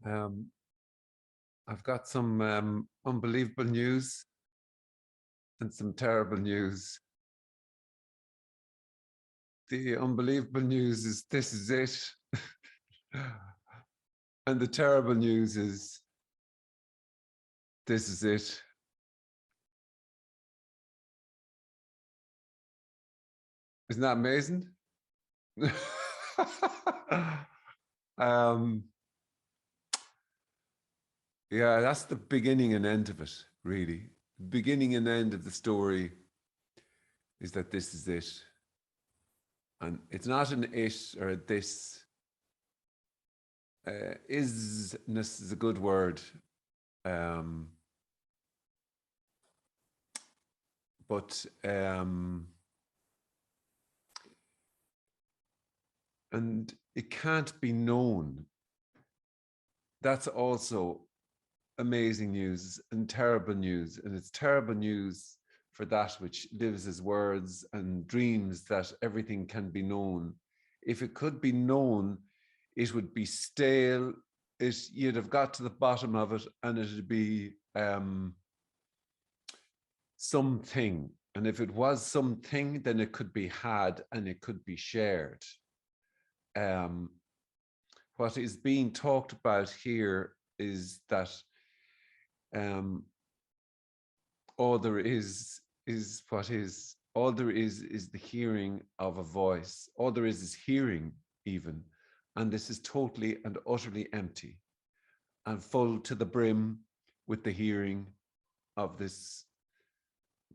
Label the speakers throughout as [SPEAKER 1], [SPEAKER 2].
[SPEAKER 1] Um, I've got some unbelievable news and some terrible news. The unbelievable news is this is it. And the terrible news is this is it. Isn't that amazing? um, yeah, that's the beginning and end of it, really. The beginning and end of the story is that this is it. And it's not an it or a this. Izzyness is a good word. But and it can't be known. That's also amazing news and terrible news. And it's terrible news for that which lives as words and dreams that everything can be known. If it could be known, it would be stale. You'd have got to the bottom of it and it'd be something. And if it was something, then it could be had and it could be shared. What is being talked about here is that all there is what is. All there is the hearing of a voice. All there is hearing even. And this is totally and utterly empty and full to the brim with the hearing of this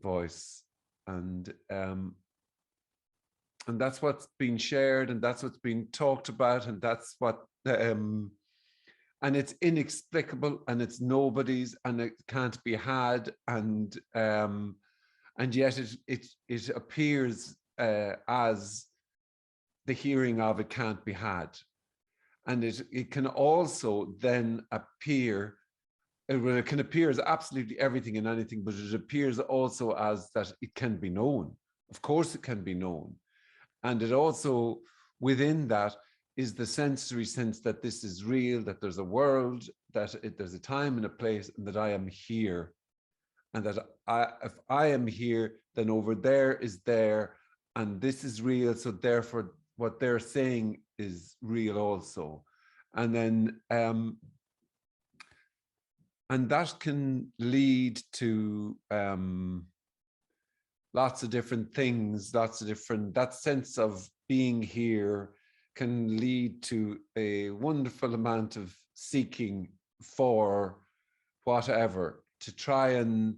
[SPEAKER 1] voice. And that's what's been shared, and that's what's been talked about, and that's what and it's inexplicable, and it's nobody's, and it can't be had, and yet it appears as the hearing of it can't be had, and it can also then appear. It can appear as absolutely everything and anything, but it appears also as that it can be known. Of course, it can be known. And it also, within that, is the sensory sense that this is real, that there's a world, that there's a time and a place, and that I am here. And that if I am here, then over there is there, and this is real. So therefore, what they're saying is real also. And then, and that can lead to lots of different things, that sense of being here can lead to a wonderful amount of seeking for whatever, to try and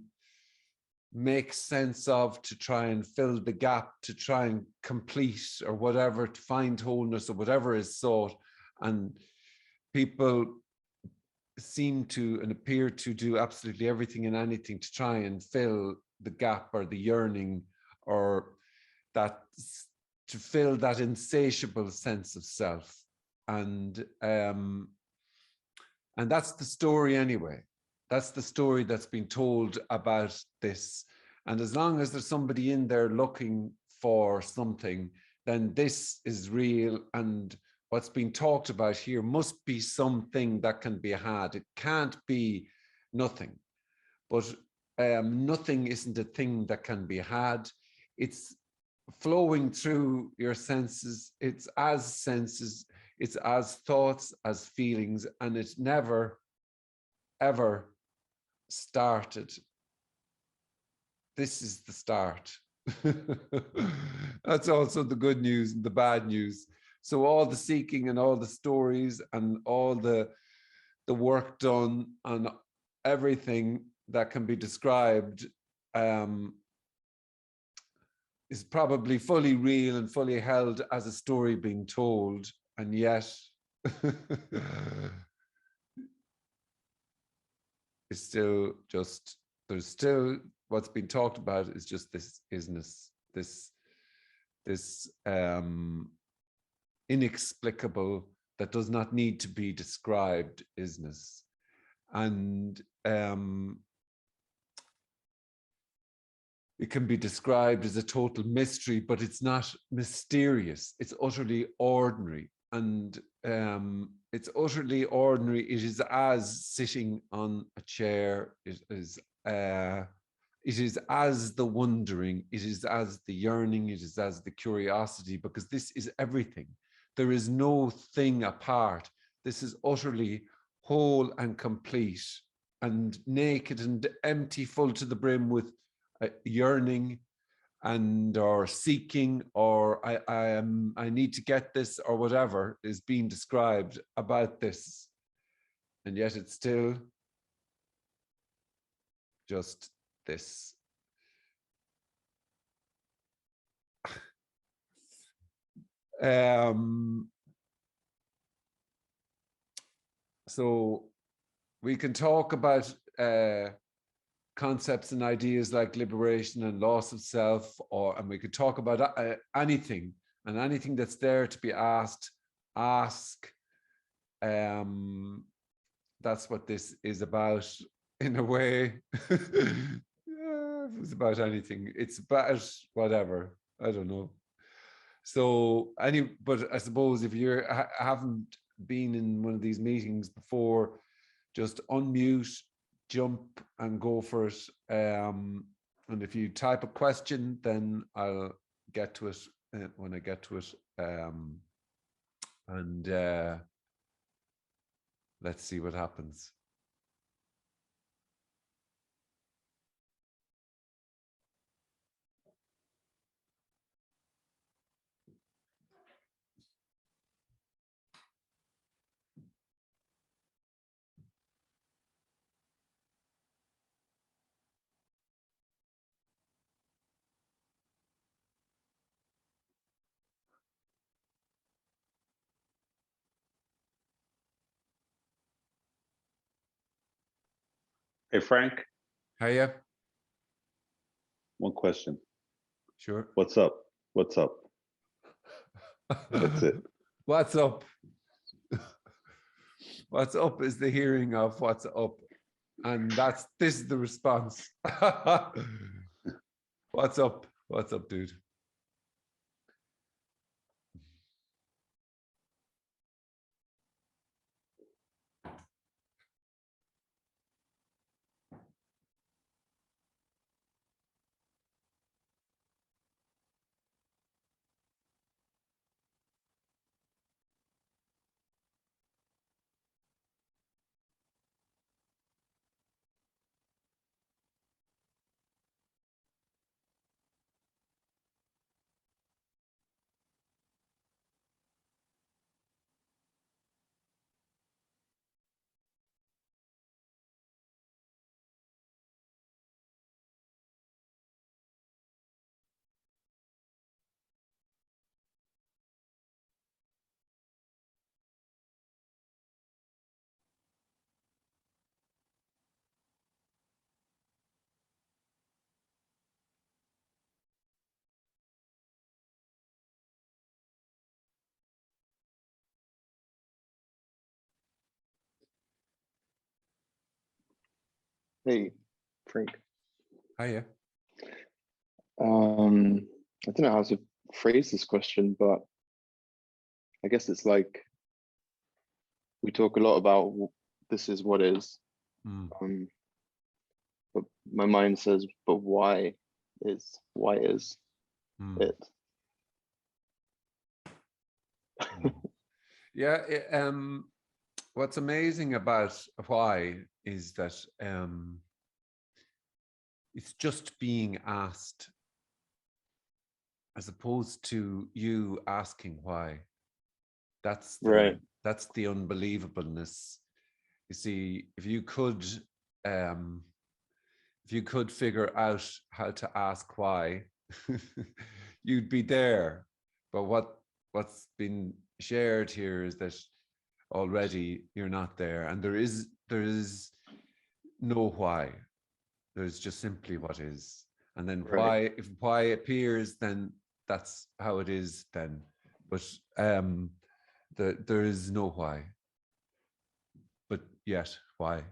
[SPEAKER 1] make sense of, to try and fill the gap, to try and complete or whatever, to find wholeness or whatever is sought. And people seem to and appear to do absolutely everything and anything to try and fill the gap or the yearning, or that, to fill that insatiable sense of self. And that's the story anyway. That's the story that's been told about this. And as long as there's somebody in there looking for something, then this is real, and what's being talked about here must be something that can be had. It can't be nothing. But nothing isn't a thing that can be had. It's flowing through your senses. It's as senses, it's as thoughts, as feelings, and it never, ever started. This is the start. That's also the good news and the bad news. So all the seeking and all the stories and all the work done on everything that can be described is probably fully real and fully held as a story being told, and yet it's still just, there's still, what's been talked about is just this isness, this inexplicable, that does not need to be described isness. And it can be described as a total mystery, but it's not mysterious. It's utterly ordinary. and it's utterly ordinary. It is as sitting on a chair. It is as the wondering. It is as the yearning. It is as the curiosity, because this is everything. There is no thing apart. This is utterly whole and complete and naked and empty, full to the brim with yearning and or seeking, or I need to get this, or whatever is being described about this. And yet it's still just this. So we can talk about concepts and ideas like liberation and loss of self, and we could talk about anything, and anything that's there to be asked, ask. That's what this is about, in a way. Yeah, if it's about anything, it's about whatever, I don't know. So but I suppose if you haven't been in one of these meetings before, just unmute, jump and go for it. And if you type a question, then I'll get to it when I get to it. Let's see what happens.
[SPEAKER 2] Hey, Frank.
[SPEAKER 1] Hiya.
[SPEAKER 2] One question.
[SPEAKER 1] Sure.
[SPEAKER 2] What's up? What's up? That's it.
[SPEAKER 1] What's up? What's up is the hearing of what's up. And this is the response. What's up? What's up, dude?
[SPEAKER 3] Hey, Frank.
[SPEAKER 1] Hiya.
[SPEAKER 3] I don't know how to phrase this question, but I guess it's like we talk a lot about this is what is, but my mind says, but why is it?
[SPEAKER 1] Yeah. What's amazing about why is that it's just being asked, as opposed to you asking why. That's
[SPEAKER 3] Right.
[SPEAKER 1] That's the unbelievableness. You see, if you could figure out how to ask why, you'd be there. But what's been shared here is that already you're not there, and there is no why. There's just simply what is, and then
[SPEAKER 3] Right.
[SPEAKER 1] if why appears, then that's how it is then. But there is no why. But yet, why?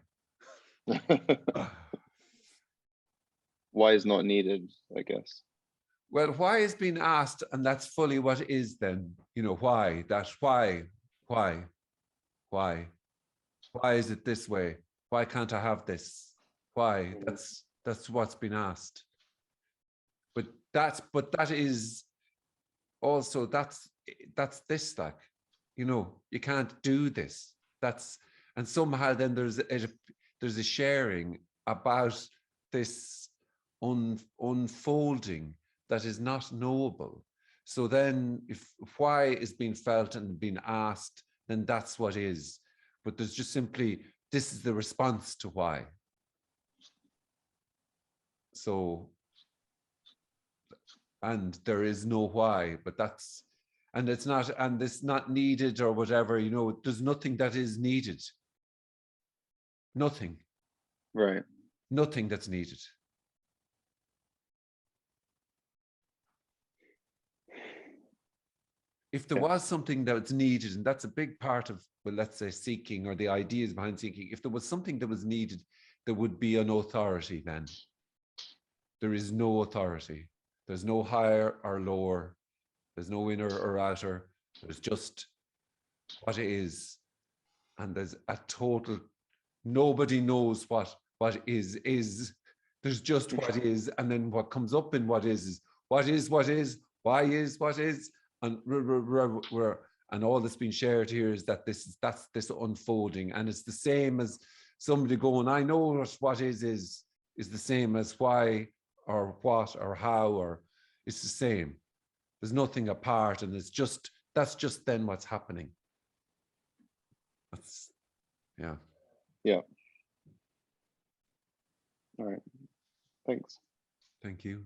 [SPEAKER 3] Why is not needed, I guess.
[SPEAKER 1] Well, why is being asked, and that's fully what is then, you know, why, why, why is it this way? Why can't I have this? Why? That's what's been asked. But that is also, that's this, like, you know, you can't do this. That's, and somehow then there's a sharing about this unfolding that is not knowable. So then if why is being felt and being asked, then that's what is. But there's just simply, this is the response to why. So, and there is no why, but that's, and it's not needed or whatever, you know, there's nothing that is needed. Nothing.
[SPEAKER 3] Right.
[SPEAKER 1] Nothing that's needed. If there was something that's needed, and that's a big part of, well, let's say seeking, or the ideas behind seeking, if there was something that was needed, there would be an authority then. There is no authority. There's no higher or lower. There's no inner or outer. There's just what it is. And there's a total, nobody knows what is. There's just what is. And then what comes up in what is why is what is. And and all that's been shared here is that that's this unfolding. And it's the same as somebody going, I know what is the same as why or what or how, or it's the same. There's nothing apart, and that's just then what's happening. That's, yeah.
[SPEAKER 3] Yeah. All right. Thanks.
[SPEAKER 1] Thank you.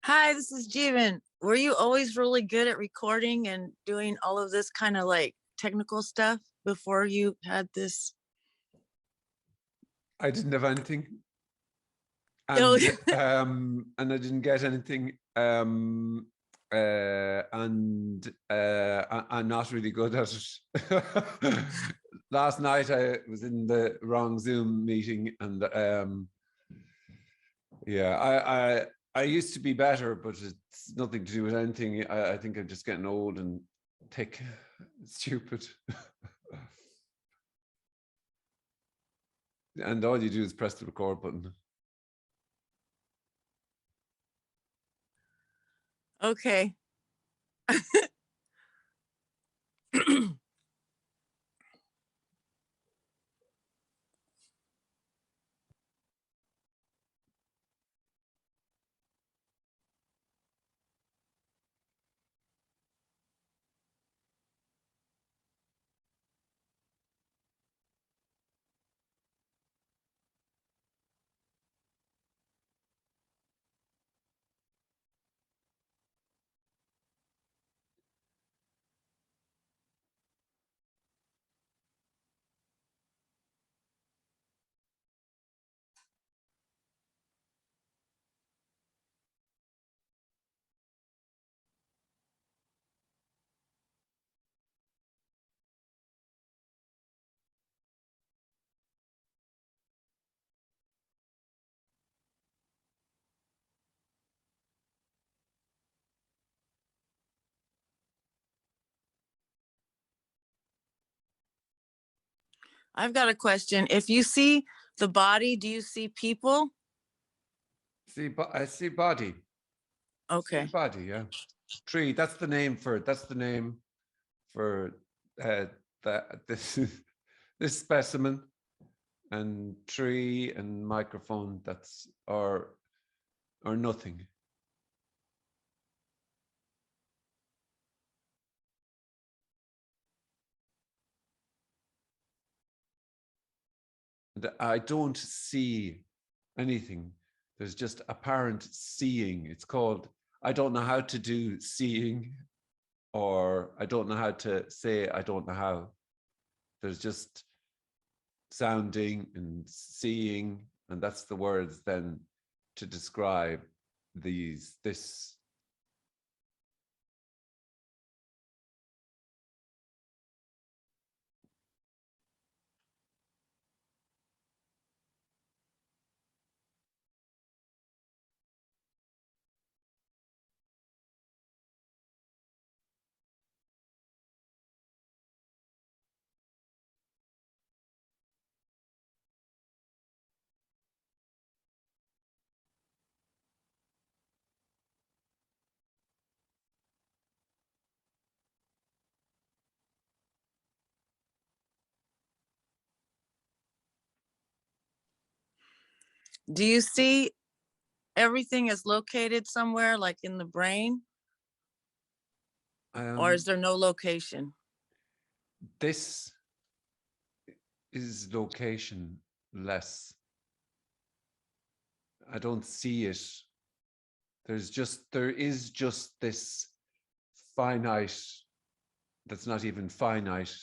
[SPEAKER 4] Hi, this is Jeevan. Were you always really good at recording and doing all of this kind of like technical stuff before you had this?
[SPEAKER 1] I didn't have anything.
[SPEAKER 4] Oh,
[SPEAKER 1] And and I didn't get anything. I'm not really good at it. Last night I was in the wrong Zoom meeting, and yeah, I used to be better, but it's nothing to do with anything. I think I'm just getting old and thick, stupid. And all you do is press the record button.
[SPEAKER 4] okay. I've got a question. If you see the body, do you see people?
[SPEAKER 1] I see body.
[SPEAKER 4] Okay.
[SPEAKER 1] See body, yeah. Tree, that's the name for it. That's the name for that this specimen. And tree and microphone, that's or nothing. I don't see anything. There's just apparent seeing. It's called, I don't know how to do seeing, or I don't know how to say, I don't know how. There's just sounding and seeing, and that's the words then to describe this.
[SPEAKER 4] Do you see everything is located somewhere like in the brain, or is there no location?
[SPEAKER 1] This is location less. I don't see it. There is just this finite that's not even finite,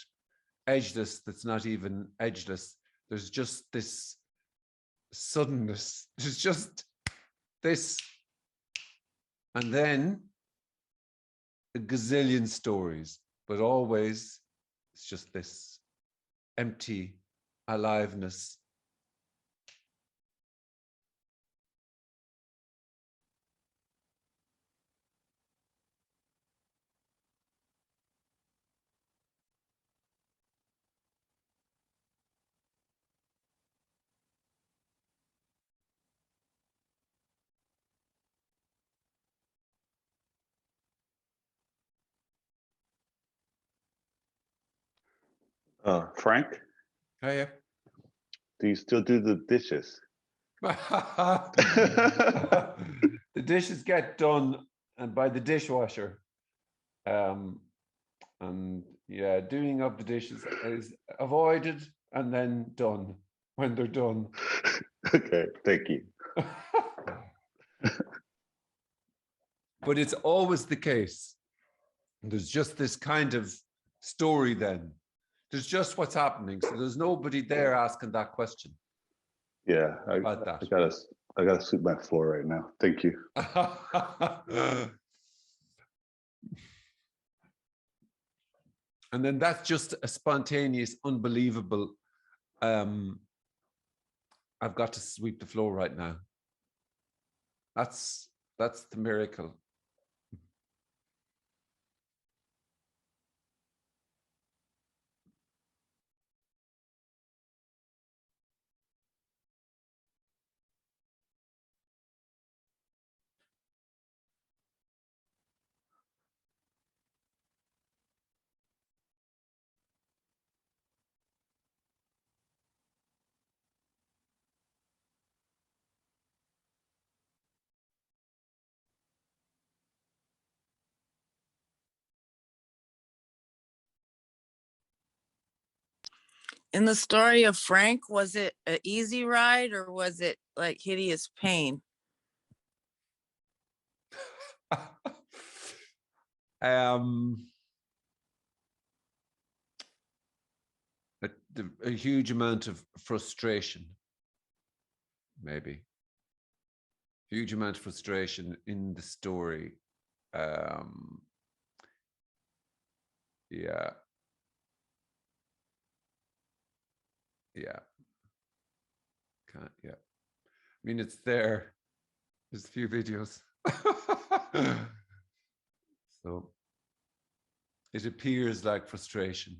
[SPEAKER 1] edgeless that's not even edgeless. There's just this suddenness. There's just this, and then a gazillion stories, but always it's just this empty aliveness.
[SPEAKER 2] Frank,
[SPEAKER 1] Oh, yeah.
[SPEAKER 2] do you still do the dishes?
[SPEAKER 1] The dishes get done by the dishwasher. And yeah, doing of the dishes is avoided and then done when they're done.
[SPEAKER 2] Okay, thank you.
[SPEAKER 1] But it's always the case. There's just this kind of story then. There's just what's happening. So there's nobody there asking that question.
[SPEAKER 2] Yeah,
[SPEAKER 1] About that.
[SPEAKER 2] I gotta sweep my floor right now. Thank you.
[SPEAKER 1] And then that's just a spontaneous, unbelievable. I've got to sweep the floor right now. That's the miracle.
[SPEAKER 4] In the story of Frank, was it an easy ride or was it like hideous pain?
[SPEAKER 1] A huge amount of frustration, maybe. Huge amount of frustration in the story. Yeah. Yeah. Can't, yeah. I mean, it's there. There's a few videos. So it appears like frustration.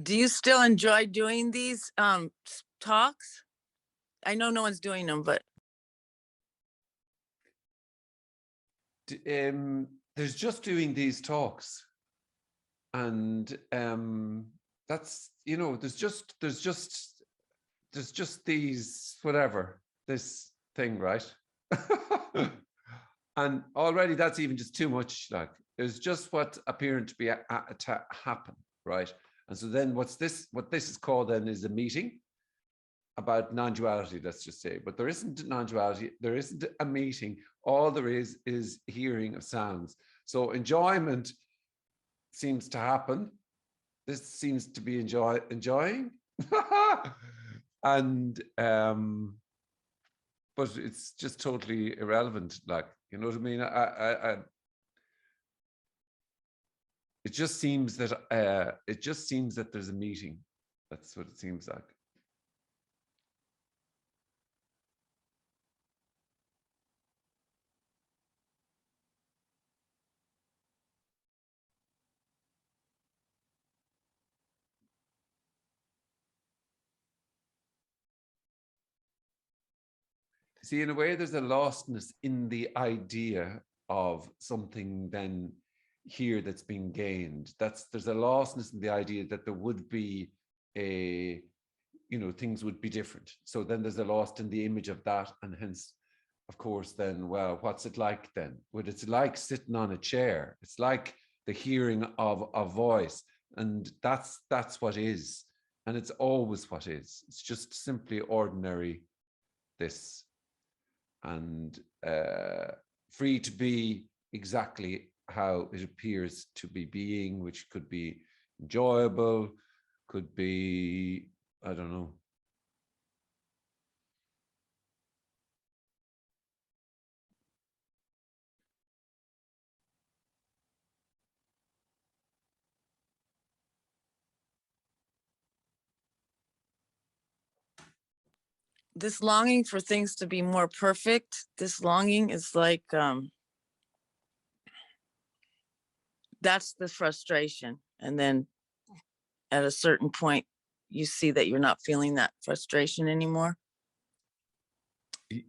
[SPEAKER 4] Do you still enjoy doing these talks? I know no one's doing them, but
[SPEAKER 1] there's just doing these talks, and that's, you know, there's just these, whatever, this thing, right? And already that's even just too much. Like, there's just what appearing to be to happen, right? And so then what this is called then is a meeting about non-duality, let's just say. But there isn't non-duality, there isn't a meeting. All there is hearing of sounds. So enjoyment seems to happen. This seems to be enjoying. And but it's just totally irrelevant, like, you know what I mean? It just seems that there's a meeting. That's what it seems like. See, in a way, there's a lostness in the idea of something then here that's being gained. There's a lostness in the idea that there would be a, you know, things would be different. So then there's a lost in the image of that, and hence, of course, then, well, what's it like then? Well, it's like sitting on a chair. It's like the hearing of a voice, and that's what is, and it's always what is. It's just simply ordinary this, and free to be exactly how it appears to be being, which could be enjoyable, could be, I don't know.
[SPEAKER 4] this longing for things to be more perfect, this longing is like, that's the frustration. And then at a certain point, you see that you're not feeling that frustration anymore.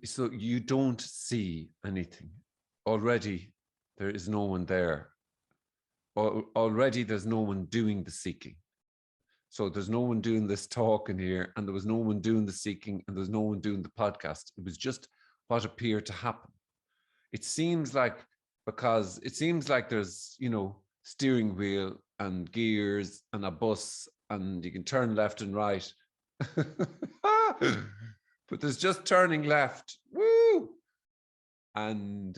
[SPEAKER 1] So you don't see anything. Already there is no one there. Already there's no one doing the seeking. So there's no one doing this talk in here, and there was no one doing the seeking, and there's no one doing the podcast. It was just what appeared to happen. It seems like, because it seems like there's, you know, steering wheel and gears and a bus, and you can turn left and right. But there's just turning left. Woo! And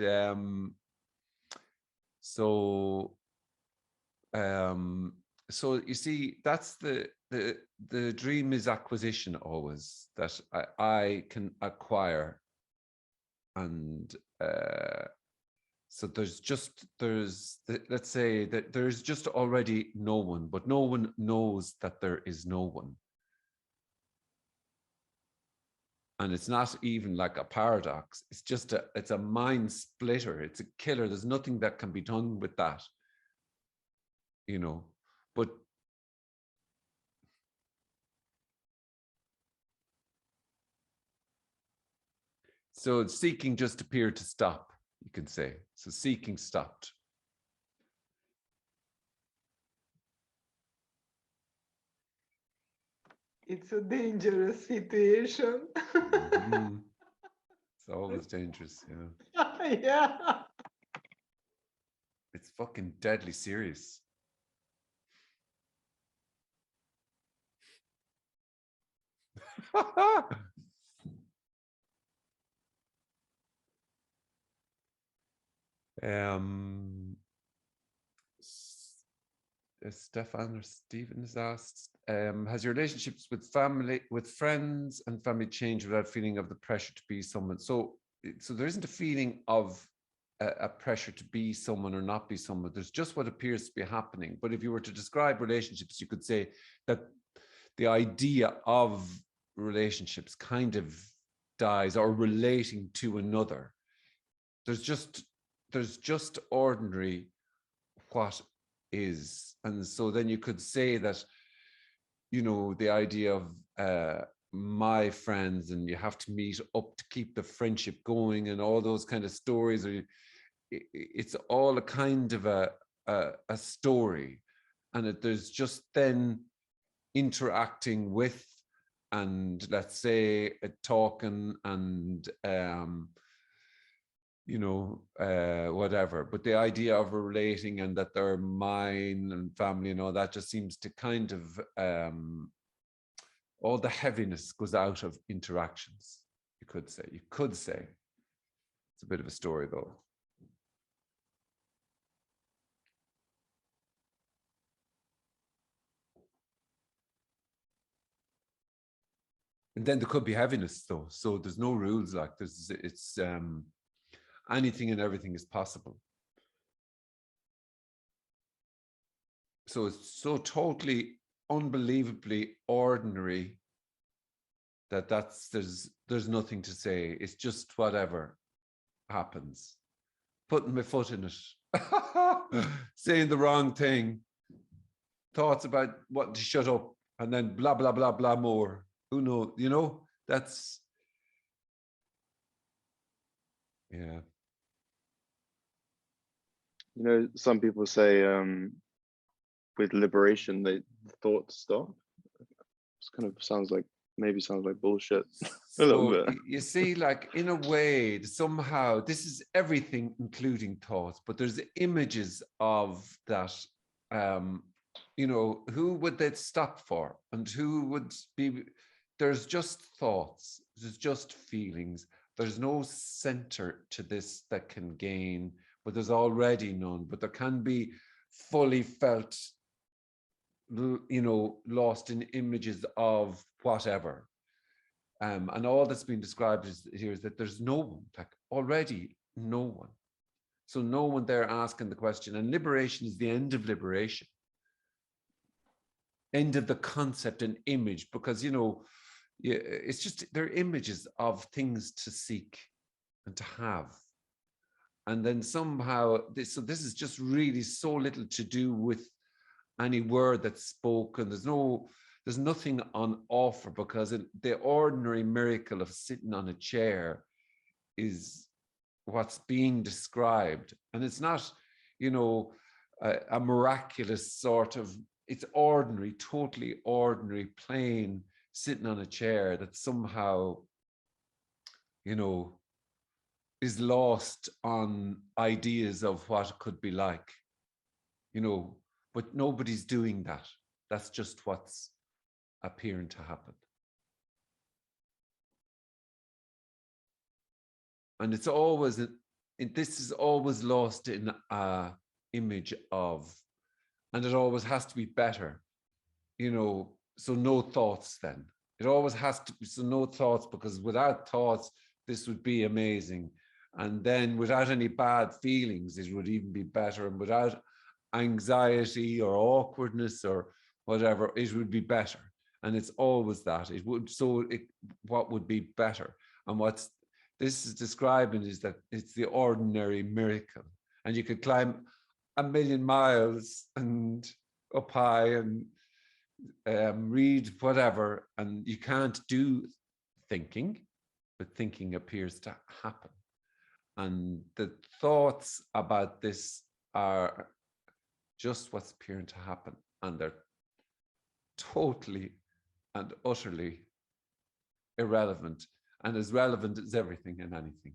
[SPEAKER 1] so you see, that's the dream is acquisition always, that I can acquire. And so let's say that there's just already no one, but no one knows that there is no one. And it's not even like a paradox. It's just it's a mind splitter. It's a killer. There's nothing that can be done with that, you know. But so seeking just appeared to stop, you can say. So seeking stopped.
[SPEAKER 5] It's a dangerous situation.
[SPEAKER 1] Mm-hmm. It's always dangerous, yeah.
[SPEAKER 5] Yeah.
[SPEAKER 1] It's fucking deadly serious. Stefan or Stephen has asked, has your relationships with friends and family changed without feeling of the pressure to be someone? So there isn't a feeling of a pressure to be someone or not be someone. There's just what appears to be happening. But if you were to describe relationships, you could say that the idea of relationships kind of dies, or relating to another. There's just ordinary what is. And so then you could say that you know, the idea of my friends, and you have to meet up to keep the friendship going, and all those kind of stories are, it's all a kind of a story, and there's just then interacting with, and let's say talking, and you know, whatever. But the idea of relating, and that they're mine and family and all that, just seems to kind of all the heaviness goes out of interactions. You could say it's a bit of a story though. And then there could be heaviness though. So there's no rules, like it's anything and everything is possible. So it's so totally unbelievably ordinary that there's nothing to say. It's just whatever happens. Putting my foot in it, saying the wrong thing, thoughts about what to shut up, and then blah, blah, blah, blah more. Who knows? You know, that's, yeah.
[SPEAKER 3] You know, some people say with liberation, the thoughts stop. This kind of sounds like bullshit a little
[SPEAKER 1] So
[SPEAKER 3] bit.
[SPEAKER 1] you see, like in a way, somehow this is everything, including thoughts, but there's images of that. You know, who would they stop for, and who would be? There's just thoughts. There's just feelings. There's no center to this that can gain, but there's already none. But there can be fully felt, you know, lost in images of whatever. And all that's been described here is that there's no one, like already no one. So no one there asking the question. And liberation is the end of liberation, end of the concept and image, because, you know, it's just, they're images of things to seek and to have. And then somehow, so this is just really so little to do with any word that's spoken. There's nothing on offer, because the ordinary miracle of sitting on a chair is what's being described. And it's not, you know, a miraculous sort of, it's ordinary, totally ordinary, plain, sitting on a chair that somehow, you know, is lost on ideas of what it could be like, you know, but nobody's doing that. That's just what's appearing to happen. And it's always, this is always lost in a image of, and it always has to be better, you know, so no thoughts then. It always has to be, so no thoughts, because without thoughts, this would be amazing. And then without any bad feelings, it would even be better. And without anxiety or awkwardness or whatever, it would be better. And it's always that. It would, so what would be better? And what's this is describing is that it's the ordinary miracle. And you could climb 1,000,000 miles and up high and read whatever, and you can't do thinking, but thinking appears to happen. And the thoughts about this are just what's appearing to happen, and they're totally and utterly irrelevant, and as relevant as everything and anything.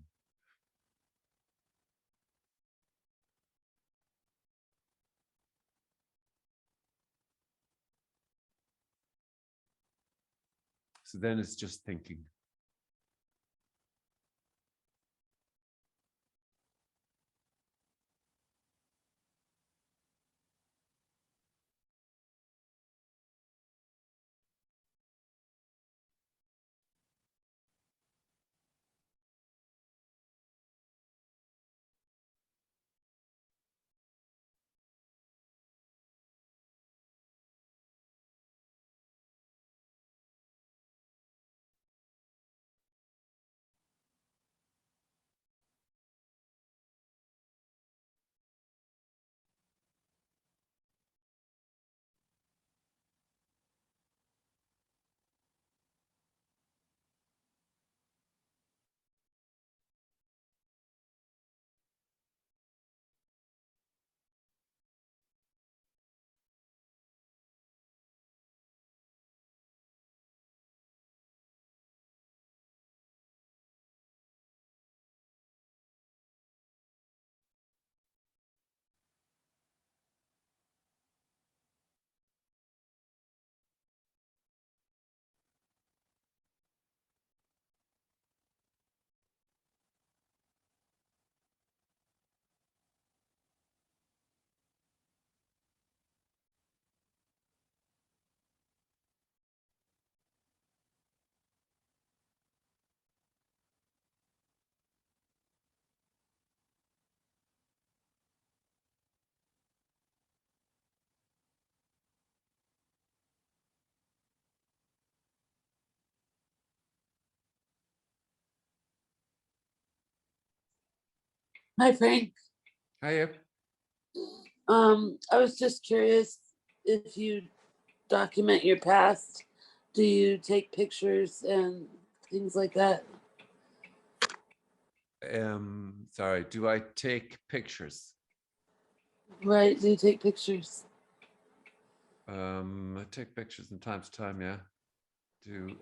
[SPEAKER 1] So then it's just thinking.
[SPEAKER 6] Hi, Frank.
[SPEAKER 1] Hiya.
[SPEAKER 6] I was just curious if you document your past. Do you take pictures and things like that?
[SPEAKER 1] Sorry, do I take pictures?
[SPEAKER 6] Right, do you take pictures?
[SPEAKER 1] I take pictures from time to time, yeah. Do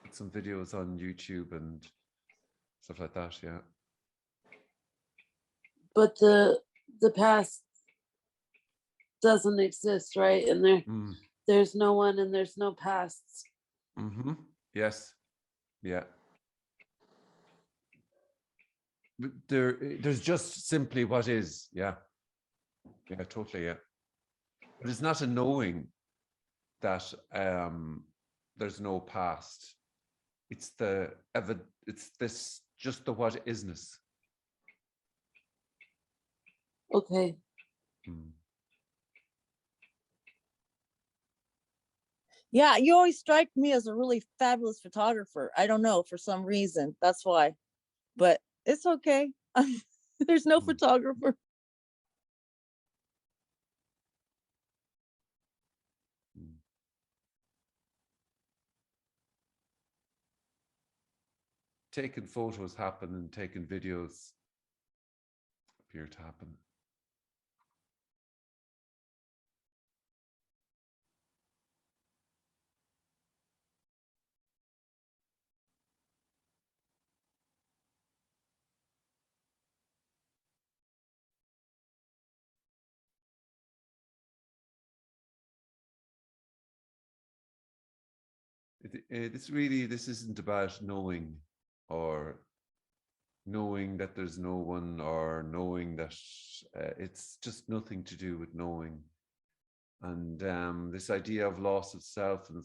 [SPEAKER 1] put some videos on YouTube and stuff like that, yeah.
[SPEAKER 6] But the past doesn't exist, right? And there's no one and there's no pasts.
[SPEAKER 1] Mm-hmm. Yes. Yeah. But there's just simply what is, yeah. Yeah, totally, yeah. But it's not a knowing that there's no past. It's it's this just the what isness.
[SPEAKER 6] Okay.
[SPEAKER 4] Yeah, you always strike me as a really fabulous photographer. I don't know, for some reason. That's why. But it's okay. There's no photographer.
[SPEAKER 1] Taking photos happen and taking videos appear to happen. This isn't about knowing or knowing that there's no one or knowing that it's just nothing to do with knowing. And this idea of loss of self and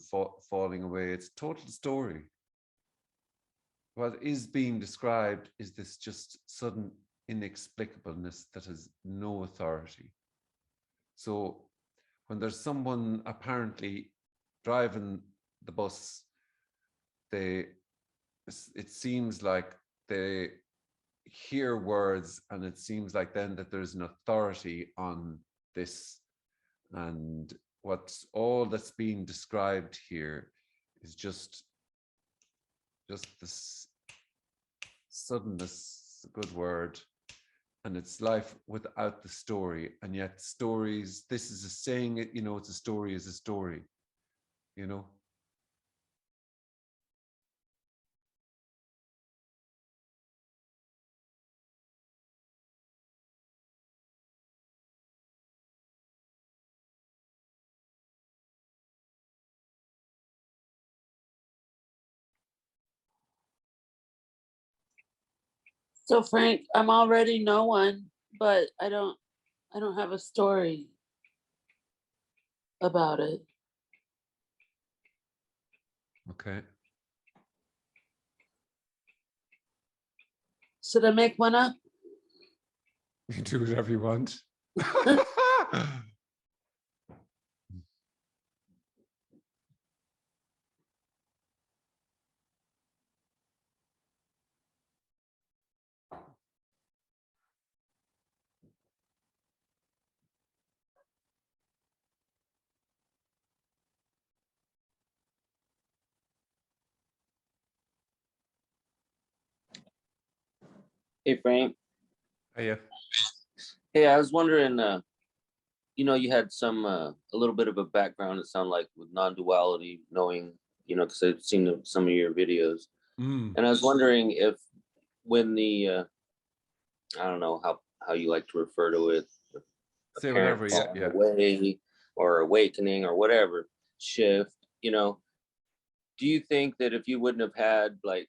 [SPEAKER 1] falling away, it's a total story. What is being described is this just sudden inexplicableness that has no authority. So when there's someone apparently driving the bus, it seems like they hear words, and it seems like then that there's an authority on this, and what's all that's being described here is just this suddenness, a good word, and it's life without the story. And yet stories, this is a saying it, it's a story is a story,
[SPEAKER 6] So Frank, I'm already no one, but I don't have a story about it.
[SPEAKER 1] Okay.
[SPEAKER 6] Should I make one up?
[SPEAKER 1] You do whatever you want.
[SPEAKER 7] Hey, Frank.
[SPEAKER 1] Yeah.
[SPEAKER 7] Hey, I was wondering, you had some, a little bit of a background, it sounded like, with non-duality, knowing, because I've seen some of your videos. And I was wondering if when the, I don't know how you like to refer to it,
[SPEAKER 1] Say whatever, yeah.
[SPEAKER 7] away or awakening or whatever, shift, do you think that if you wouldn't have had like,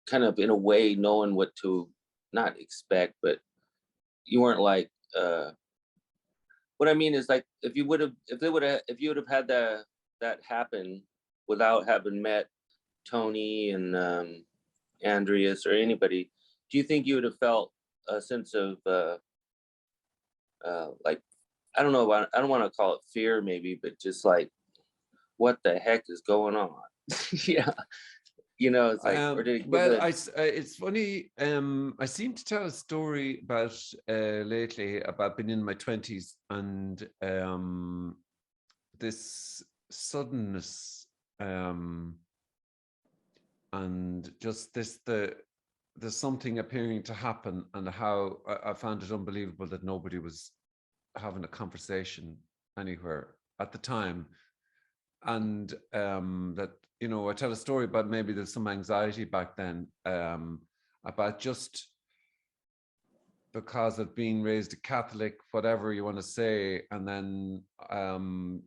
[SPEAKER 7] kind of in a way knowing what to not expect, but you weren't like what I mean is like if you would have had that happen without having met Tony and Andreas or anybody, do you think you would have felt a sense of like, I don't know, I don't want to call it fear maybe, but just like what the heck is going on? Yeah. You know, it's like, or did it give
[SPEAKER 1] well,
[SPEAKER 7] a,
[SPEAKER 1] it's funny. I seem to tell a story about lately about being in my 20s and this suddenness and just there's something appearing to happen, and how I found it unbelievable that nobody was having a conversation anywhere at the time. And that, you know, I tell a story about maybe there's some anxiety back then about just because of being raised a Catholic, whatever you want to say, and then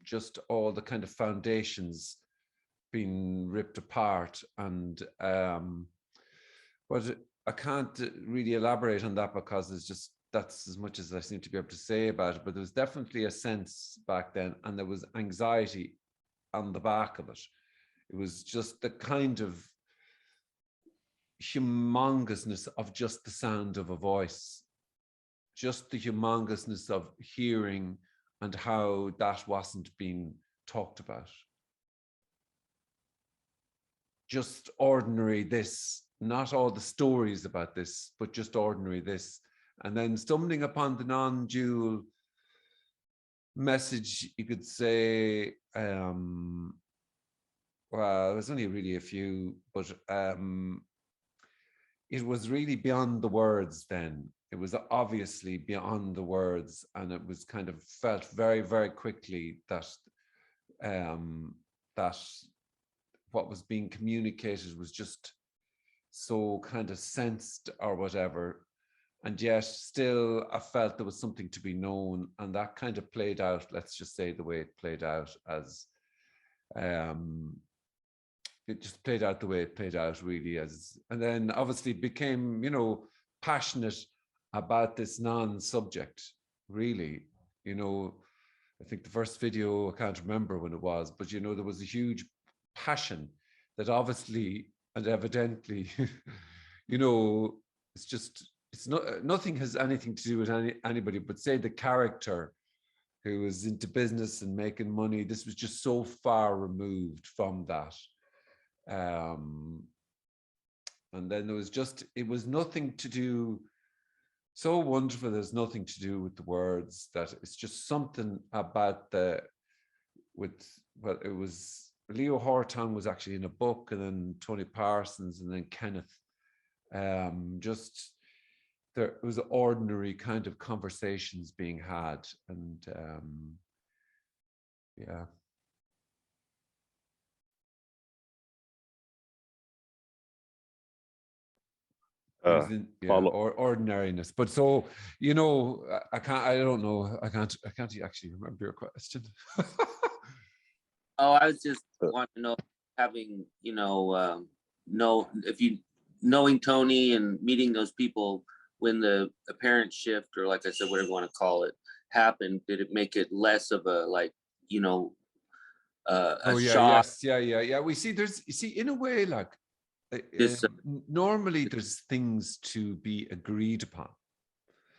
[SPEAKER 1] just all the kind of foundations being ripped apart. And but I can't really elaborate on that because it's just, that's as much as I seem to be able to say about it. But there was definitely a sense back then, and there was anxiety on the back of it. It was just the kind of humongousness of just the sound of a voice, just the humongousness of hearing, and how that wasn't being talked about. Just ordinary this, not all the stories about this, but just ordinary this. And then stumbling upon the non-dual message, you could say, well, there's only really a few, but it was really beyond the words then. It was obviously beyond the words, and it was kind of felt very, very quickly that that what was being communicated was just so kind of sensed or whatever. And yet still I felt there was something to be known, and that kind of played out, let's just say the way it played out, as it just played out the way it played out, really. As, and then obviously became, you know, passionate about this non-subject, really. You know, I think the first video, I can't remember when it was, but you know, there was a huge passion that obviously and evidently, you know, it's just, it's not, nothing has anything to do with anybody, but say the character who was into business and making money. This was just so far removed from that. And then there was just, it was nothing to do, so wonderful, there's nothing to do with the words, that it's just something about the, with, well, it was, Leo Horton was actually in a book, and then Tony Parsons, and then Kenneth. Just, there was ordinary kind of conversations being had, and yeah. Or ordinariness. But so, you know, I don't know, I can't actually remember your question.
[SPEAKER 7] oh, I was just wanting to know, having, you know, if you, knowing Tony and meeting those people when the apparent shift, or like I said, whatever you want to call it, happened, did it make it less of a, like, you know, a shock?
[SPEAKER 1] Yes, yeah. We see, there's, you see, in a way, like, normally there's things to be agreed upon.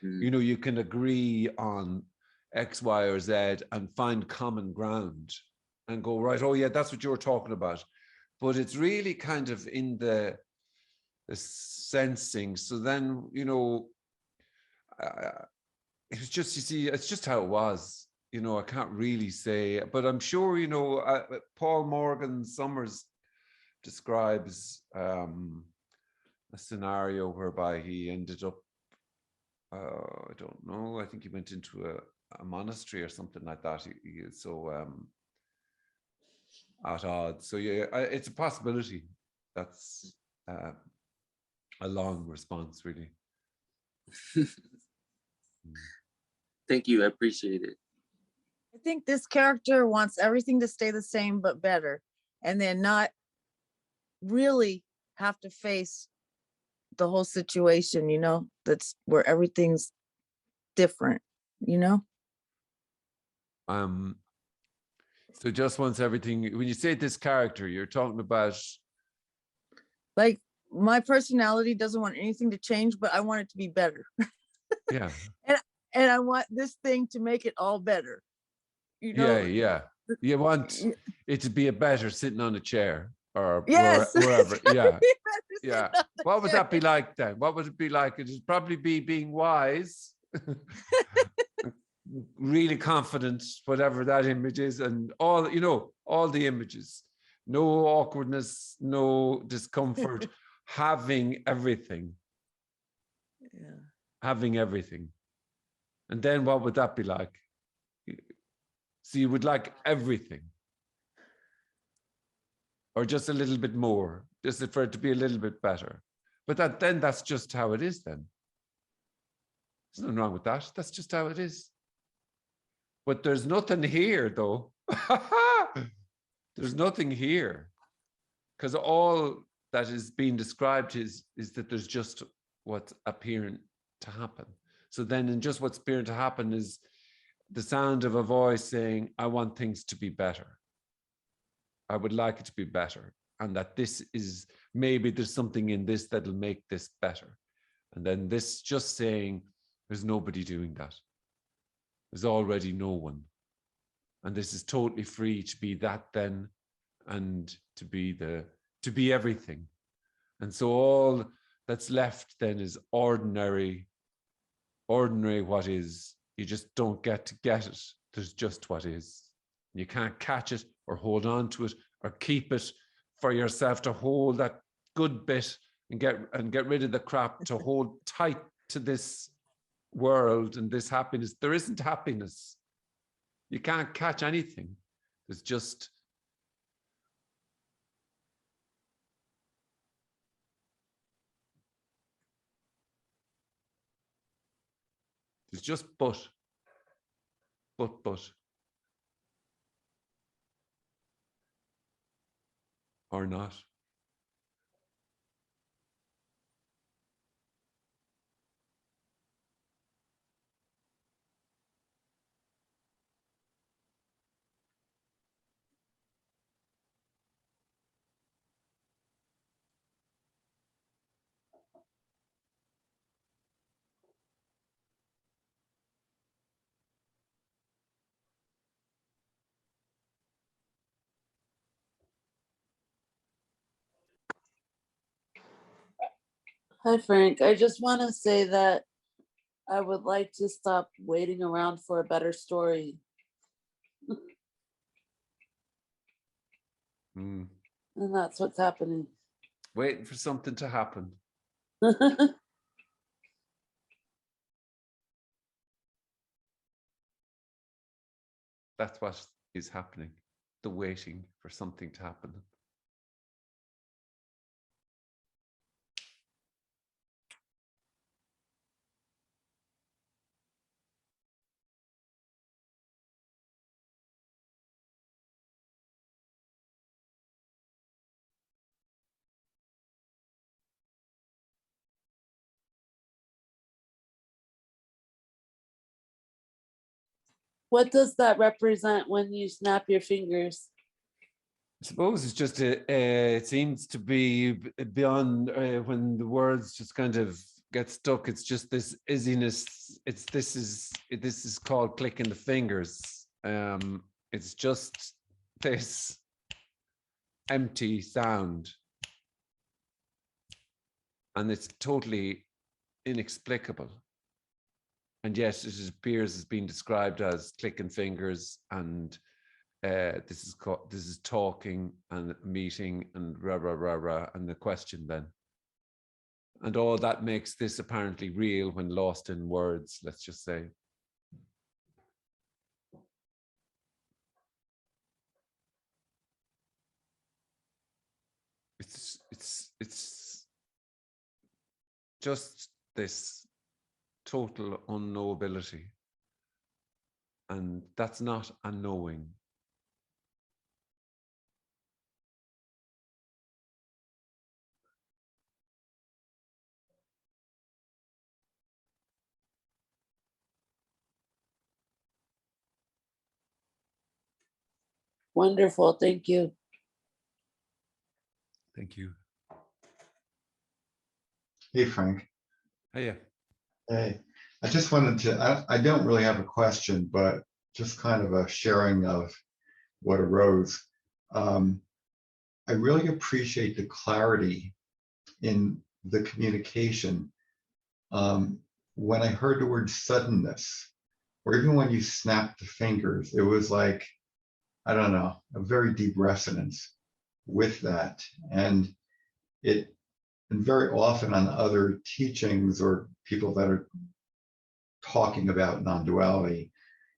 [SPEAKER 1] You know, you can agree on X, Y, or Z and find common ground and go, right, oh yeah, that's what you were talking about. But it's really kind of in the sensing. So then, you know, it was just, you see, it's just how it was. You know, I can't really say, but I'm sure, you know, Paul Morgan Summers describes a scenario whereby he ended up, I don't know, I think he went into a monastery or something like that. He is so at odds. So yeah, it's a possibility. That's a long response, really.
[SPEAKER 7] Thank you, I appreciate it.
[SPEAKER 4] I think this character wants everything to stay the same but better, and then not really have to face the whole situation, you know, that's where everything's different, you know.
[SPEAKER 1] So just wants everything, when you say this character, you're talking about,
[SPEAKER 4] like, my personality doesn't want anything to change, but I want it to be better.
[SPEAKER 1] yeah.
[SPEAKER 4] And I want this thing to make it all better, you know.
[SPEAKER 1] Yeah, you want it to be a better sitting on a chair. or
[SPEAKER 4] Yes.
[SPEAKER 1] wherever. Yeah.
[SPEAKER 4] You better sit
[SPEAKER 1] Yeah.
[SPEAKER 4] on the
[SPEAKER 1] What would that be
[SPEAKER 4] chair.
[SPEAKER 1] like then? What would it be like? It'd probably be being wise, really confident, whatever that image is, and all, you know, all the images, no awkwardness, no discomfort, having everything,
[SPEAKER 4] Yeah.
[SPEAKER 1] having everything. And then what would that be like? So you would like everything, or just a little bit more, just for it to be a little bit better. But then that's just how it is then. There's nothing wrong with that. That's just how it is. But there's nothing here though. There's nothing here. Because all that is being described is that there's just what's appearing to happen. So then in just what's appearing to happen is the sound of a voice saying, I want things to be better. I would like it to be better. And that this is, maybe there's something in this that'll make this better. And then this just saying, there's nobody doing that. There's already no one. And this is totally free to be that then, and to be everything. And so all that's left then is ordinary what is. You just don't get to get it. There's just what is. You can't catch it or hold on to it or keep it for yourself, to hold that good bit and get rid of the crap, to hold tight to this world and this happiness. There isn't happiness. You can't catch anything. There's just but or not.
[SPEAKER 6] Hi, Frank. I just want to say that I would like to stop waiting around for a better story.
[SPEAKER 1] Mm.
[SPEAKER 6] And that's what's happening.
[SPEAKER 1] Waiting for something to happen. That's what is happening. The waiting for something to happen.
[SPEAKER 6] What does that represent when you snap your fingers?
[SPEAKER 1] I suppose it's just it seems to be beyond when the words just kind of get stuck. It's just this Izzyness. This is called clicking the fingers. It's just this empty sound, and it's totally inexplicable. And yes, it appears as being described as clicking fingers, and this is talking and meeting and rah rah rah rah, and the question then, and all that makes this apparently real when lost in words. Let's just say. It's just this total unknowability, and that's not a knowing.
[SPEAKER 6] Wonderful. Thank you.
[SPEAKER 1] Thank you.
[SPEAKER 8] Hey, Frank.
[SPEAKER 1] Hiya.
[SPEAKER 8] Hey, I just wanted to, I don't really have a question, but just kind of a sharing of what arose. I really appreciate the clarity in the communication. When I heard the word suddenness, or even when you snapped the fingers, it was like, I don't know, a very deep resonance with that. And very often on other teachings or people that are talking about non-duality,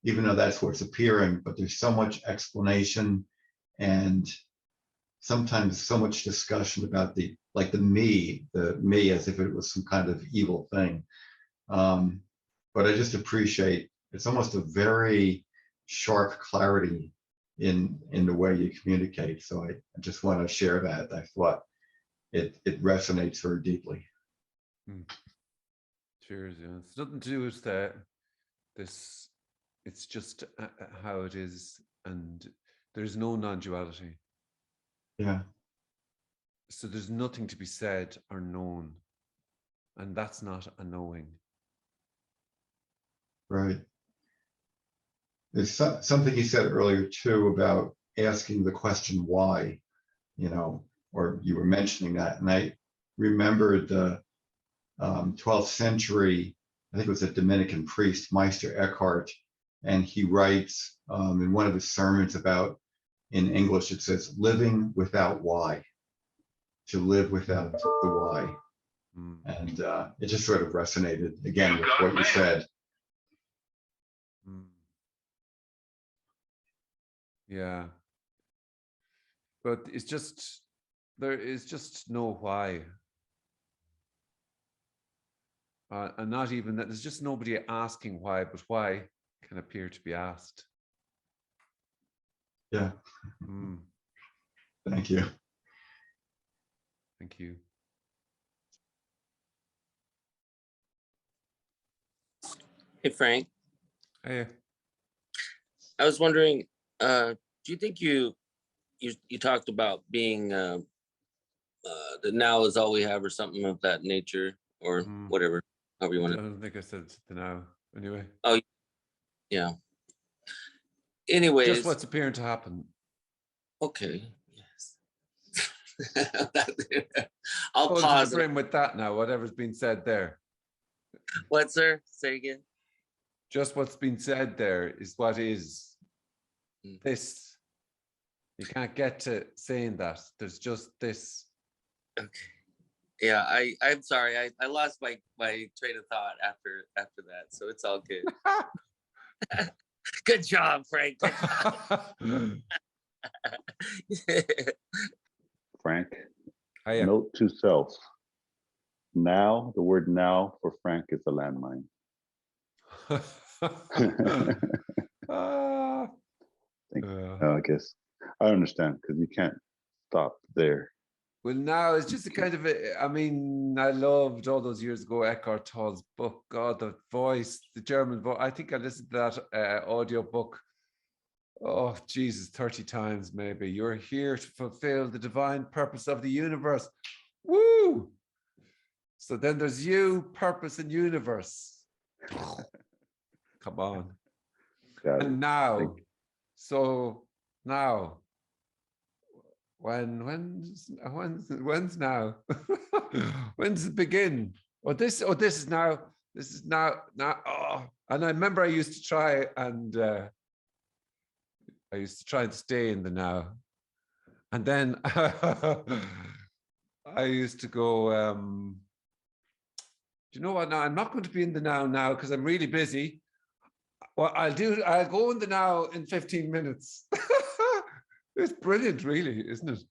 [SPEAKER 8] even though that's what's appearing, but there's so much explanation and sometimes so much discussion about the me as if it was some kind of evil thing. But I just appreciate, it's almost a very sharp clarity in the way you communicate. So I just want to share that. I thought it resonates very deeply.
[SPEAKER 1] Cheers. Yeah, it's nothing to do with this. It's just how it is, and there's no non-duality.
[SPEAKER 8] Yeah.
[SPEAKER 1] So there's nothing to be said or known, and that's not a knowing.
[SPEAKER 8] Right. There's something you said earlier too about asking the question why, or you were mentioning that, and I remembered the 12th century, I think it was a Dominican priest, Meister Eckhart, and he writes in one of his sermons about, in English, it says, living without why, to live without the why. And it just sort of resonated again with what you said.
[SPEAKER 1] Yeah. But it's just, there is just no why. And not even that, there's just nobody asking why, but why can appear to be asked.
[SPEAKER 8] Yeah. Thank you.
[SPEAKER 1] Thank you.
[SPEAKER 7] Hey, Frank.
[SPEAKER 1] Hey.
[SPEAKER 7] I was wondering, do you think you talked about being that now is all we have, or something of that nature, or whatever, however you want
[SPEAKER 1] I
[SPEAKER 7] to.
[SPEAKER 1] don't think I said the now. Anyway.
[SPEAKER 7] Oh, yeah. Anyways.
[SPEAKER 1] Just what's appearing to happen.
[SPEAKER 7] Okay. Yes. I'll
[SPEAKER 1] Hold
[SPEAKER 7] pause.
[SPEAKER 1] the brim with that now. Whatever's been said there.
[SPEAKER 7] What, sir? Say again.
[SPEAKER 1] Just what's been said there is what is. This. You can't get to saying that. There's just this.
[SPEAKER 7] Okay. Yeah, I'm sorry. I lost my train of thought after that, so it's all good. Good job, Frank. Good job.
[SPEAKER 2] Frank,
[SPEAKER 1] Hiya.
[SPEAKER 2] note to self. Now, the word now for Frank is a landmine. I guess I understand, because you can't stop there.
[SPEAKER 1] Well, now it's just a kind of I mean, I loved all those years ago Eckhart Tolle's book. God, the voice, the German voice. I think I listened to that audio book. Oh, Jesus, 30 times maybe. You're here to fulfill the divine purpose of the universe. Woo! So then there's you, purpose, and universe. Come on. And now, so now, when's now? When's it begin? This is now. Oh, and I remember I used to try and stay in the now, and then I used to go. Do you know what? Now I'm not going to be in the now because I'm really busy. Well, I'll go in the now in 15 minutes. It's brilliant, really, isn't it?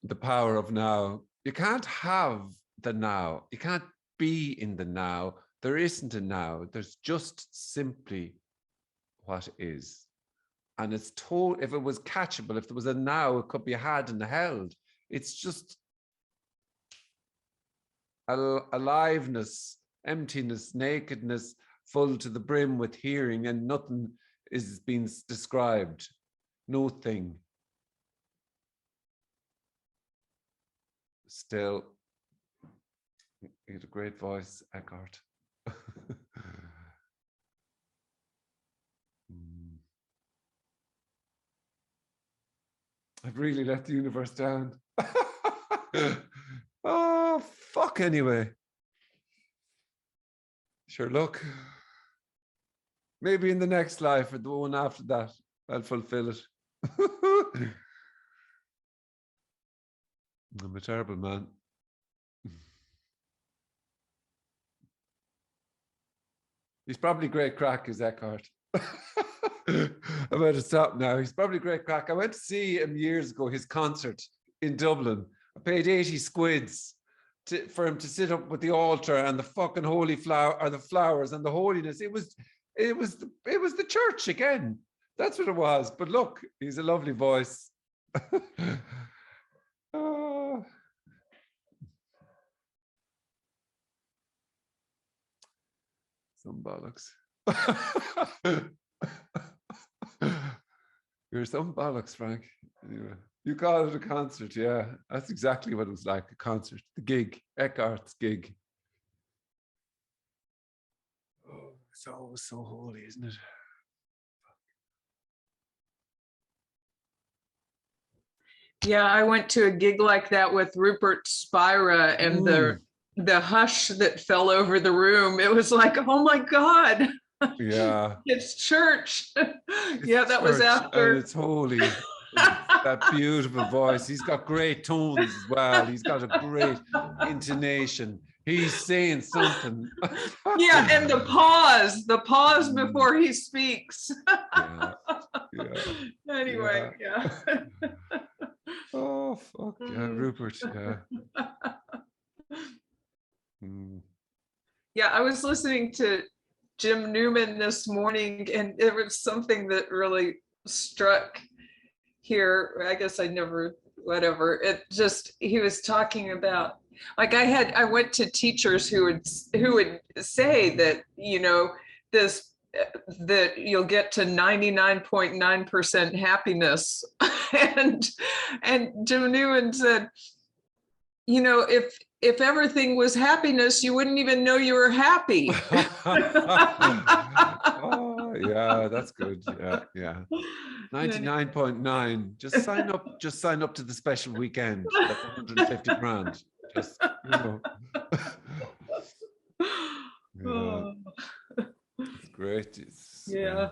[SPEAKER 1] The power of now. You can't have the now. You can't be in the now. There isn't a now. There's just simply what is. And it's told, if it was catchable, if there was a now, it could be had and held. It's just aliveness, emptiness, nakedness, full to the brim with hearing, and nothing is being described. No thing. Still, you had a great voice, Eckhart. I've really let the universe down. Oh, fuck, anyway. Sure, look. Maybe in the next life or the one after that, I'll fulfill it. I'm a terrible man. He's probably great crack, is Eckhart. I'm about to stop now. He's probably great crack. I went to see him years ago, his concert in Dublin. I paid 80 squids for him to sit up with the altar and the fucking holy flower, or the flowers and the holiness. It was the church again. That's what it was. But look, he's a lovely voice. Oh. Some bollocks. You're some bollocks, Frank. Anyway, you call it a concert, yeah. That's exactly what it was like, a concert, the gig, Eckhart's gig. Oh, it's always so holy, isn't it?
[SPEAKER 5] Yeah, I went to a gig like that with Rupert Spira, and the hush that fell over the room. It was like, oh my God.
[SPEAKER 1] Yeah.
[SPEAKER 5] It's church.
[SPEAKER 1] It's
[SPEAKER 5] Yeah, that was
[SPEAKER 1] church,
[SPEAKER 5] after.
[SPEAKER 1] and it's holy. That beautiful voice. He's got great tones as well. He's got a great intonation. He's saying something.
[SPEAKER 5] Yeah, and the pause before he speaks.
[SPEAKER 1] Yeah. Yeah.
[SPEAKER 5] Anyway, yeah.
[SPEAKER 1] Oh, fuck. Yeah, Rupert. Yeah.
[SPEAKER 5] Yeah, I was listening to Jim Newman this morning, and there was something that really struck here. I guess I never, whatever. It just, he was talking about, like, I went to teachers who would say that, you know, this, that you'll get to 99.9% happiness. and Jim Newman said, you know, if everything was happiness, you wouldn't even know you were happy.
[SPEAKER 1] Oh, yeah, that's good. Yeah, yeah. 99.9. Just sign up to the special weekend. That's 150 grand. Just, you know. Yeah. It's great.
[SPEAKER 5] Yeah.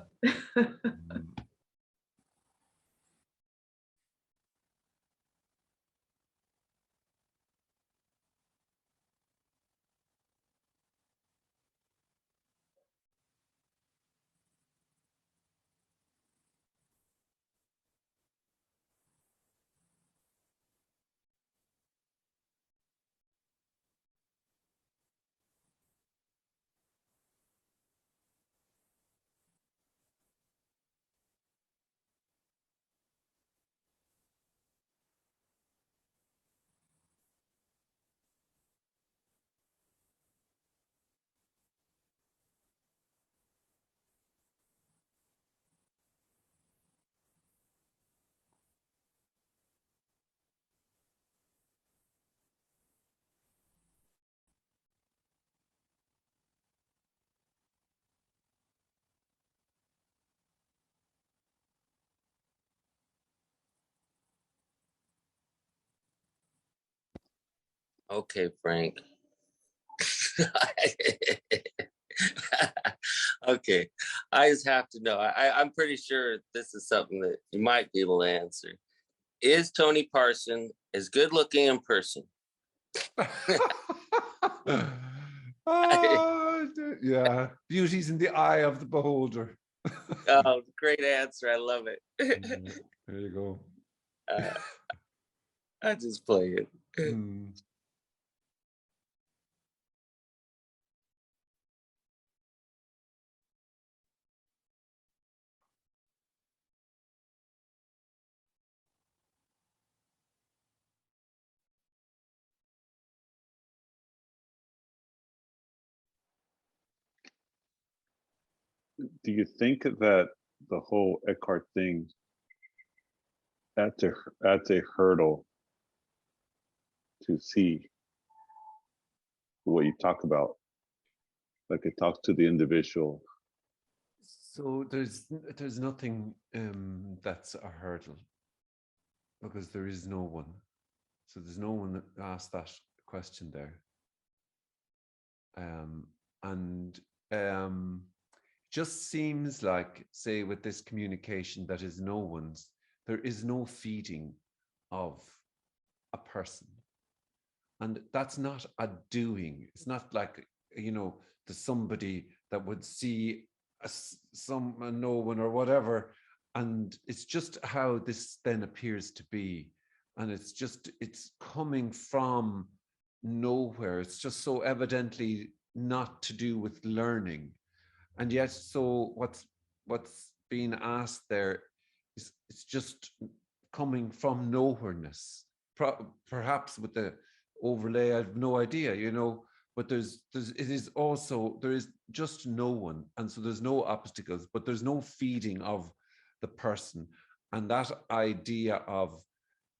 [SPEAKER 7] Okay, Frank. Okay, I just have to know. I'm pretty sure this is something that you might be able to answer. Is Tony Parson as good looking in person?
[SPEAKER 1] Oh, yeah. Beauty's in the eye of the beholder.
[SPEAKER 7] Oh, great answer. I love it.
[SPEAKER 1] There you go.
[SPEAKER 7] I just play it.
[SPEAKER 2] Do you think that the whole Eckhart thing adds a hurdle to see what you talk about? Like it talks to the individual.
[SPEAKER 1] So there's nothing that's a hurdle. because there is no one. So there's no one that asked that question there. And just seems like, say, with this communication that is no one's, there is no feeding of a person. And that's not a doing. It's not like, you know, there's somebody that would see no one or whatever. And it's just how this then appears to be. And it's just, it's coming from nowhere. It's just so evidently not to do with learning. And yet, so what's being asked there is, it's just coming from nowhereness. Perhaps with the overlay, I have no idea, you know, but it is also, there is just no one. And so there's no obstacles, but there's no feeding of the person. And that idea of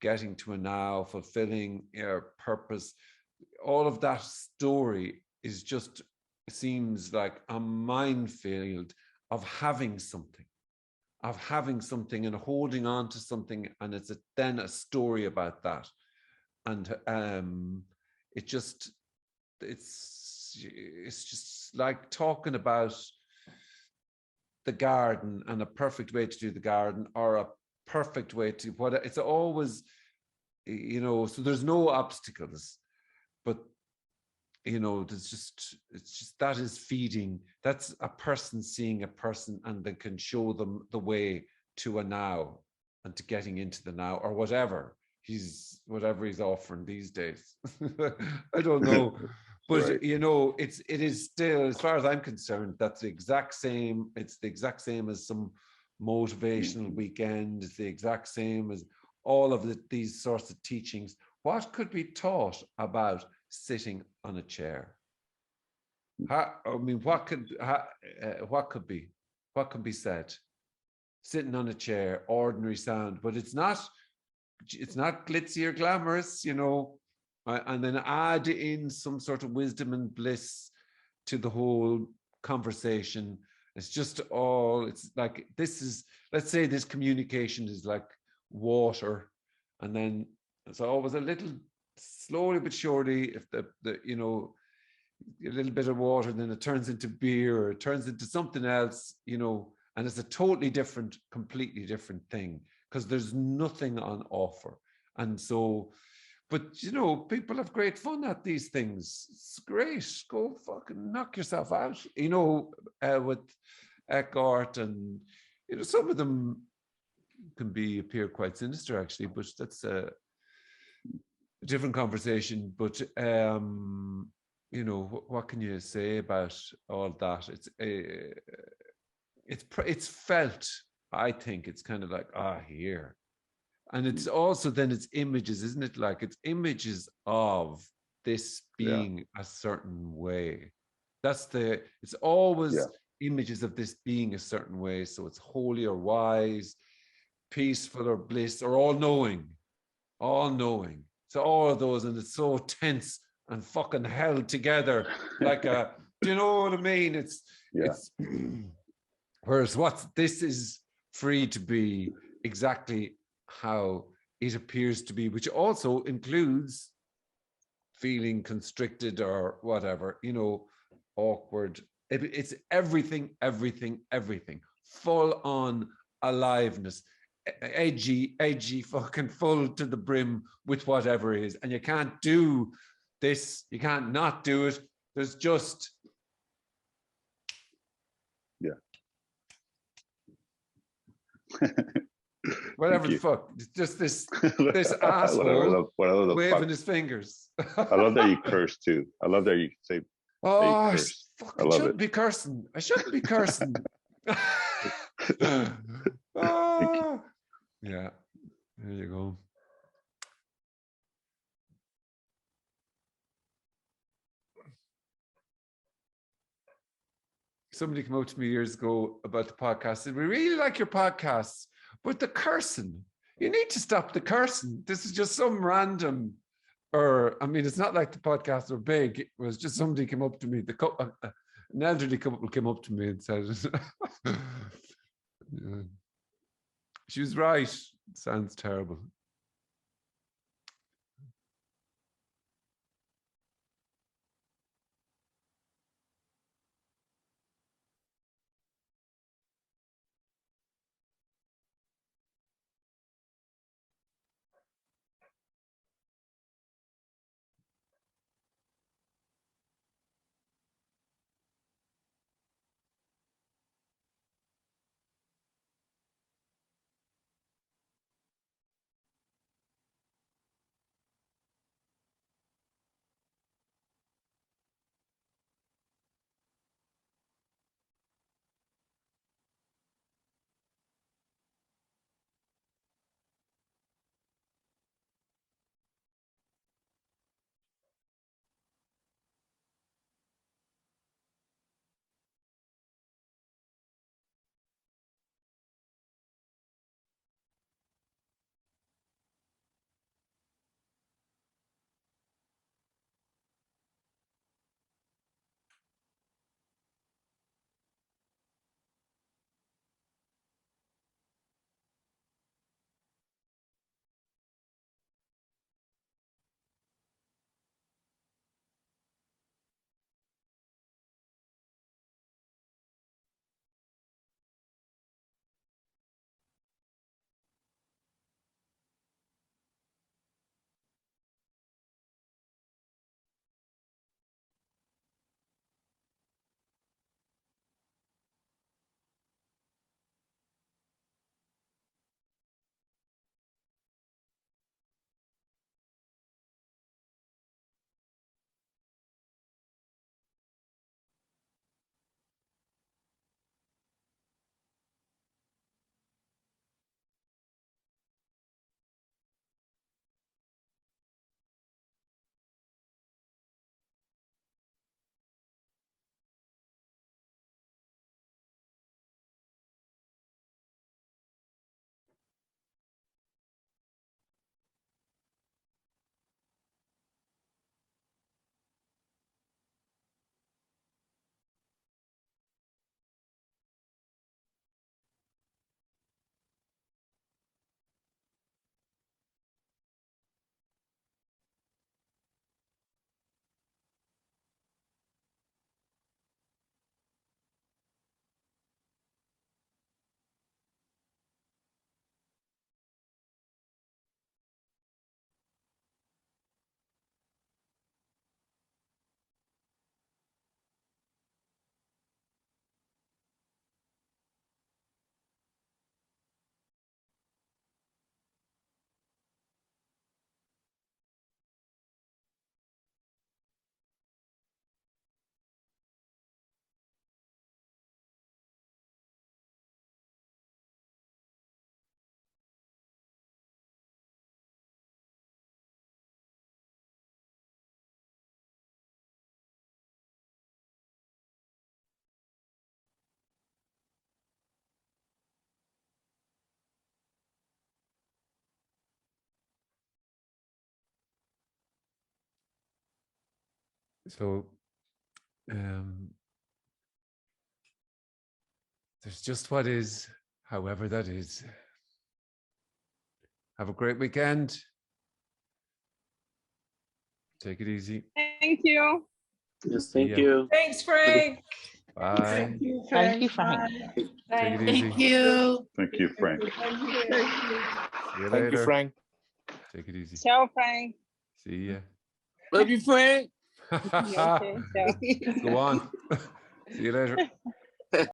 [SPEAKER 1] getting to a now, fulfilling your purpose, all of that story is just, seems like a minefield of having something and holding on to something, and it's then a story about that. And it's just like talking about the garden and a perfect way to do the garden, or a perfect way to what, it's always, you know, so there's no obstacles, but you know, it's just that is feeding. That's a person seeing a person, and they can show them the way to a now and to getting into the now, or whatever he's offering these days. I don't know. But right. You know, it is still, as far as I'm concerned, that's the exact same. It's the exact same as some motivational weekend. It's the exact same as all of these sorts of teachings. What could be taught about sitting on a chair? I mean, what could be said? Sitting on a chair, ordinary sound, but it's not glitzy or glamorous, you know. And then add in some sort of wisdom and bliss to the whole conversation. It's just all, it's like, this is, let's say this communication is like water, and then it's always a little, slowly but surely, if the you know, a little bit of water, then it turns into beer, or it turns into something else, you know, and it's a totally different, completely different thing, because there's nothing on offer. And so, but you know, people have great fun at these things. It's great. Go fucking knock yourself out, you know, with Eckhart, and you know, some of them can appear quite sinister actually, but that's a different conversation. But you know, what can you say about all that? It's felt, I think it's kind of like, here. And it's also, then it's images, isn't it? Like, it's images of this being a certain way. It's always images of this being a certain way. So it's holy or wise, peaceful or bliss, or all-knowing. So all of those, and it's so tense and fucking held together like a, do you know what I mean? It's whereas this is free to be exactly how it appears to be, which also includes feeling constricted or whatever, you know, awkward. It's everything, full on aliveness, edgy, fucking full to the brim with whatever it is. And you can't do this, you can't not do it. There's just whatever the fuck. It's just this asshole waving his fingers.
[SPEAKER 2] I love that you curse too. I love that you say,
[SPEAKER 1] I shouldn't be cursing. I shouldn't be cursing. Yeah, there you go. Somebody came up to me years ago about the podcast, said, we really like your podcasts, but the cursing, you need to stop the cursing. This is just some random, I mean, it's not like the podcasts are big. It was just somebody came up to me, an elderly couple came up to me and said, she was right. It sounds terrible. So there's just what is, however that is. Have a great weekend. Take it easy.
[SPEAKER 9] Thank you.
[SPEAKER 7] Yes,
[SPEAKER 1] See
[SPEAKER 7] thank
[SPEAKER 1] ya.
[SPEAKER 7] you.
[SPEAKER 5] Thanks, Frank.
[SPEAKER 1] Bye.
[SPEAKER 9] Thank you, Frank.
[SPEAKER 1] Take it
[SPEAKER 6] Thank
[SPEAKER 1] easy.
[SPEAKER 6] you.
[SPEAKER 2] Thank you, Frank.
[SPEAKER 1] See you
[SPEAKER 10] Thank you,
[SPEAKER 1] later.
[SPEAKER 10] Frank.
[SPEAKER 1] Take it easy.
[SPEAKER 9] Ciao, Frank.
[SPEAKER 1] See ya.
[SPEAKER 6] Love you, Frank.
[SPEAKER 9] Okay, ciao.
[SPEAKER 1] Go on. See you later.